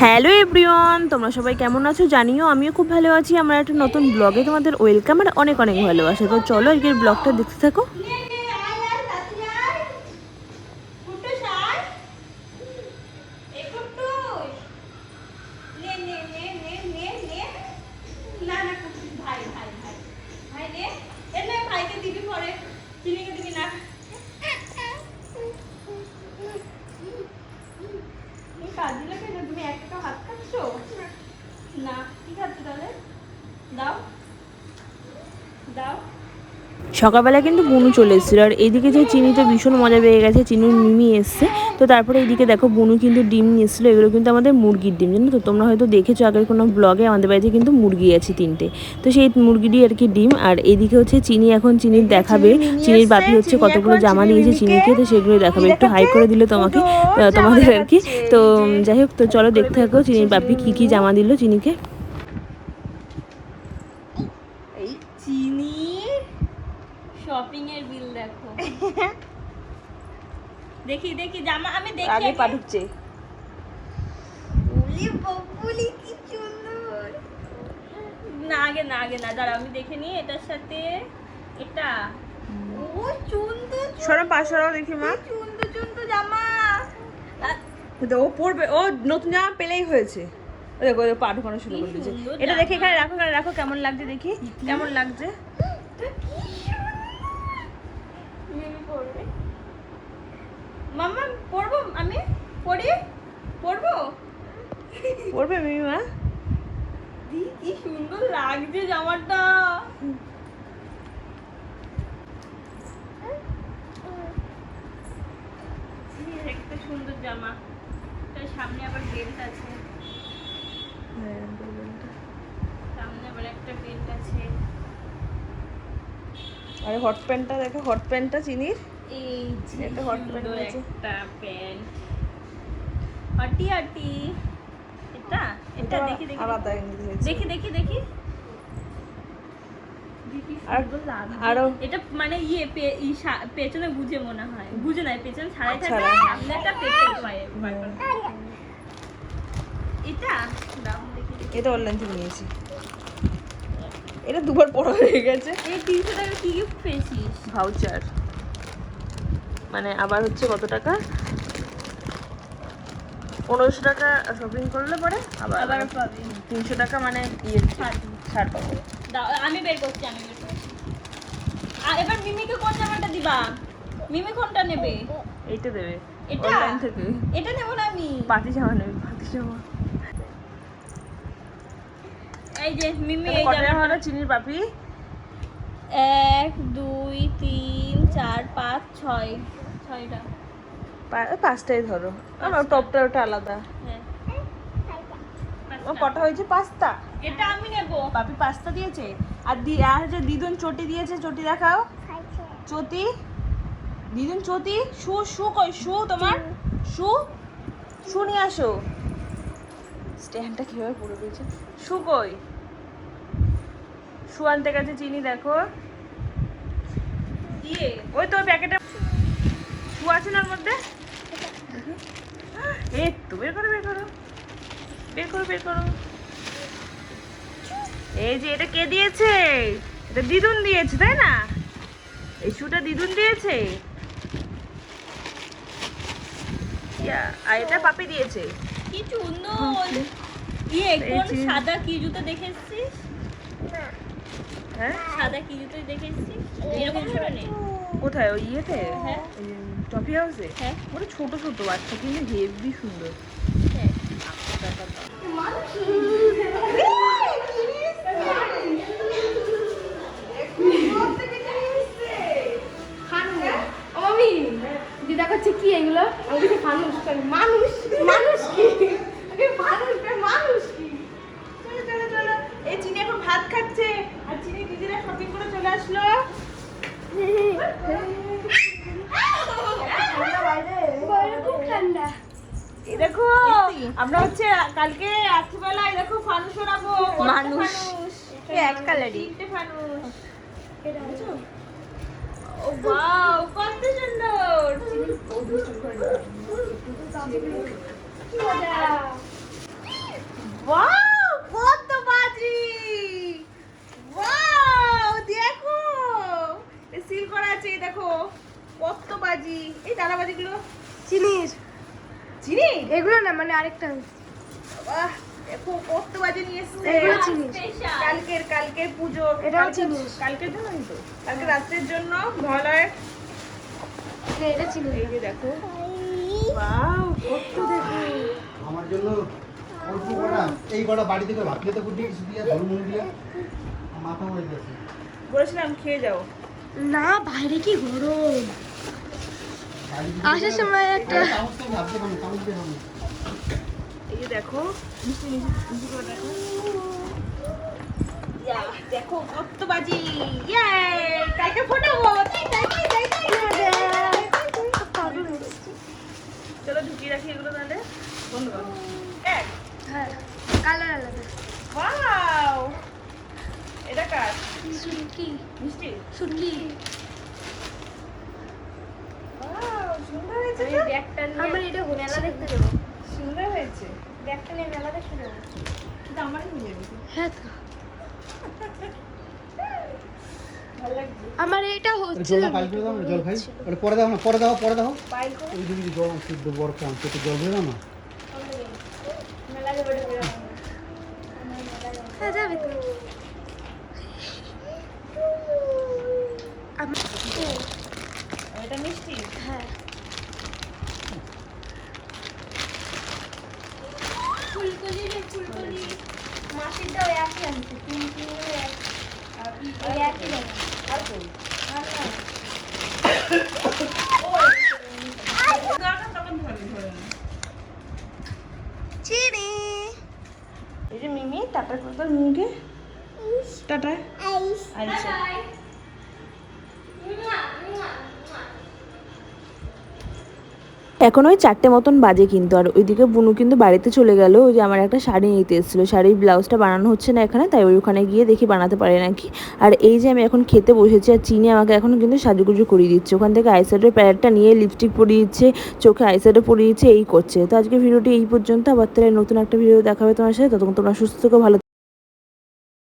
Hello everyone, তোমরা সবাই কেমন আছো জানিও। আমিও খুব ভালো আছি। আমার একটা নতুন ব্লগে তোমাদের ওয়েলকাম আর অনেক অনেক ভালোবাসা। তো চলো আজকের ব্লগটা দেখতে থাকো। সকালবেলা কিন্তু বুনু চলে এসেছিলো, আর এইদিকে যে চিনি তো ভীষণ মজা পেয়ে গেছে। চিনুর মিমি এসছে। তো তারপরে এইদিকে দেখো বুনু কিন্তু ডিম নিয়ে এসেছিলো। এগুলো কিন্তু আমাদের মুরগির ডিম, জানো তো। তোমরা হয়তো দেখেছো আগের কোনো ব্লগে, আমাদের বাড়িতে কিন্তু মুরগি আছে 3টে। তো সেই মুরগিরই আর কি ডিম। আর এইদিকে হচ্ছে চিনি এখন চিনির দেখাবে। চিনির বাপি হচ্ছে কতগুলো জামা দিয়েছে চিনিকে, তো সেগুলোই দেখাবে। একটু হাই করে দিলে তোমাকে, তোমাদের আর কি। তো যাই হোক, তো চলো দেখতে থাকো চিনির বাপি কি কি জামা দিল চিনিকে। শপিং এর বিল দেখো। দেখি দেখি জামা আমি দেখি আগে পাঠুচ্ছে। ওলি বকুলি কি সুন্দর। না দাঁড়া আমি দেখে নি এটার সাথে এটা। ও সুন্দর সরো পাশরাও দেখি মা। সুন্দর জামা। ও পরবে, ও নতুন জামা পেলেই হয়েছে। ও দেখো পা ঢোকানো শুরু করে দিয়েছে। এটা দেখে এখানে রাখো কেমন লাগছে দেখি, কেমন লাগছে। মাম্মা পরবো, আমি পরবে মিমিমা। কি সুন্দর লাগছে জামাটা। একটা সুন্দর জামা, তার সামনে আবার বেল্ট আছে। সামনে আবার একটা বেল্ট আছে। আর হট প্যান্টটা দেখো, হট প্যান্টটা চিনির। এই যে একটা হট প্যান্ট আছে, একটা প্যান্ট হটি এটা দেখি আলাদা দেখি আরো এটা মানে পেছনে গুজে মনে হয়, গুজে নাই পেছনে ছাড়াই থাকে। সামনে একটা পেছনে এটা এটা অনলাইন থেকে নিয়েছি। এটা দুবার পড়া হয়ে গেছে। এই 300 টাকা কি গিফট পেয়েছিস? ভাউচার, মানে আবার হচ্ছে কত টাকা, 1500 টাকা শপিং করলে পরে আবার পাবি 300 টাকা, মানে ছাড় পাবো। আমি বের করছি আর এবার মিমিকে কোন জামাটা দিবা? মিমি কোনটা নেবে? এইটা দেবে এটা অনলাইন থেকে। এটা নেব না আমি, পাতি জামা নেবে, পাতি জামা। এই যে মিমি এই কত জামাটা হলো চিনির পাপি? 1 2 3 4 5 6 6টা। পাঁচটাই ধরো, আমার টপটা ওটা আলাদা। হ্যাঁ ও কটা হয়েছে? পাঁচটা। এটা আমি নেব। পাপি পাঁচটা দিয়েছে। আর হচ্ছে দিদুন চটি দিয়েছে, চটি দেখাও। চটি দিদুন, চটি। শু কই? শু তোমার শু নিয়ে আসো। স্ট্যান্ডটা কিভাবে পড়ে দিয়েছে? শু কই? শু আনতে গেছে চিনি, দেখো দিয়ে ওই তো প্যাকেটে শু আছে না ওর মধ্যে। এই তো বের করো এই যে এটা কে দিয়েছে? এটা দিদুন দিয়েছে, তাই না? এই শুটা দিদুন দিয়েছে। আর এটা পাপি দিয়েছে। কি সুন্দর। কোন সাদা কি জুতো দেখেছিস? হ্যাঁ, সাদা কি জুতো দেখেছিস? এরকম ছোট নেই। কোথায়? ওই ইয়েতে, হ্যাঁ টপি হাউসে। হ্যাঁ ওটা ছোট বাচ্চা, কিন্তু হেভি সুন্দর। হ্যাঁ। দিদা করছে কি এগুলো? আমি মানুষ মানুষ মানুষ কি মানুষ কি? চলো এই চিনি এখন ভাত খাচ্ছে, আর চিনি দিদিরা শপিং করে চলে আসলো। ঠান্ডা। এই দেখো আমরা হচ্ছে কালকে রাত্রিবেলা এই দেখো ফানুস বানাবো। মানুষ এক কালারই। 3টে ফানুস। ও ওয়াও কত সুন্দর। ওয়াও কত বাজি, ওয়াও দেখো সিল করা আছে, এই দেখো কত বাজি। এই দানা বাজিগুলো চিনির চিনি, এগুলো না মানে আরেকটা বাহ দেখো কত বাজি নিয়ে এসেছে। এগুলো চিনির স্পেশাল কালকের পুজো, এটাও চিনির। কালকের জন্যই তো, কালকে রাত্রের জন্য মহালয়ের। এটা চিনির। এই যে দেখো ওয়াও কত দেখো। আমার জন্য অল্প কটা, এই কটা বাড়ি থেকে ভাত খেতে ফুটিয়ে দিয়ে ধর্মন দিয়ে মাথা হয়ে গেছে। বলেছিলাম খেয়ে যাও। না বাইরে কি গরম। বাড়ি থেকে আসার সময় একটা চামচ থেকে ভাত দিয়ে খাবো, চামচ দিয়ে খাবো। এই যে দেখো মিষ্টি মিষ্টি মিষ্টি করে দেখো। ইয়া, দেখো কত বাজি, ইয়ে কালকে ফোটাবো। তাই, তাই, তাই, তাই, তাই, তাই, তাই, তাই। চলো ঢুকিয়ে রাখি এগুলো তাহলে, বন্ধ করো। এক, হ্যাঁ কালার আলাদা। ওয়াও এটা কার সুটকি মিষ্টি? সুটকি। ওয়াও সুন্দর হয়েছে আমি তো? ব্যাগটা নিয়ে আমার এটা মেলা দেখতে যাবো। সুন্দর হয়েছে, ব্যাগটা নিয়ে মেলা দেখতে যাবো। কিন্তু আমারই নিয়ে যাবে। হ্যাঁ তো ভালো লাগছে আমার এটা আরে হচ্ছে জলটা পাইল করে দাও না, জল খাই। আরে পরে দাও না, পরে দাও, পরে দাও। পাইল করে। ওই দিকে জল শুদ্ধ বরফ আনতে তো জল দিয়ে দাও না। মেলা যাবে হ্যাঁ যাবে তো। এটা মিষ্টি। হ্যাঁ ফুলকলি রে ফুলকলি মাসিরটাও একই আনছে তিন একই দাম। আর কই? চিনি এই যে মিমি টাটা করে দাও মিমিকে, টাটা। আচ্ছা এখন ওই 4টে মতন বাজে কিন্তু, আর ওইদিকে বুনু কিন্তু বাড়িতে চলে গেল। ওই যে আমার একটা শাড়ি নিতে এসেছিলো, শাড়ির ব্লাউজটা বানানো হচ্ছে না এখানে, তাই ওইখানে গিয়ে দেখি বানাতে পারে নাকি। আর এই যে আমি এখন খেতে বসেছি, আর চিনি আমাকে এখন কিন্তু সাজুগুজু করিয়ে দিচ্ছে। ওখান থেকে আইশ্যাডোর প্যালেটটা নিয়ে লিপস্টিক পরিয়ে দিচ্ছে, চোখে আইশ্যাডো পরিয়ে দিচ্ছে, এই করছে। তো আজকে ভিডিওটি এই পর্যন্ত, আবার তাহলে নতুন একটা ভিডিও দেখাবে তোমার সাথে। ততক্ষণ তোমরা সুস্থ থেকো, ভালো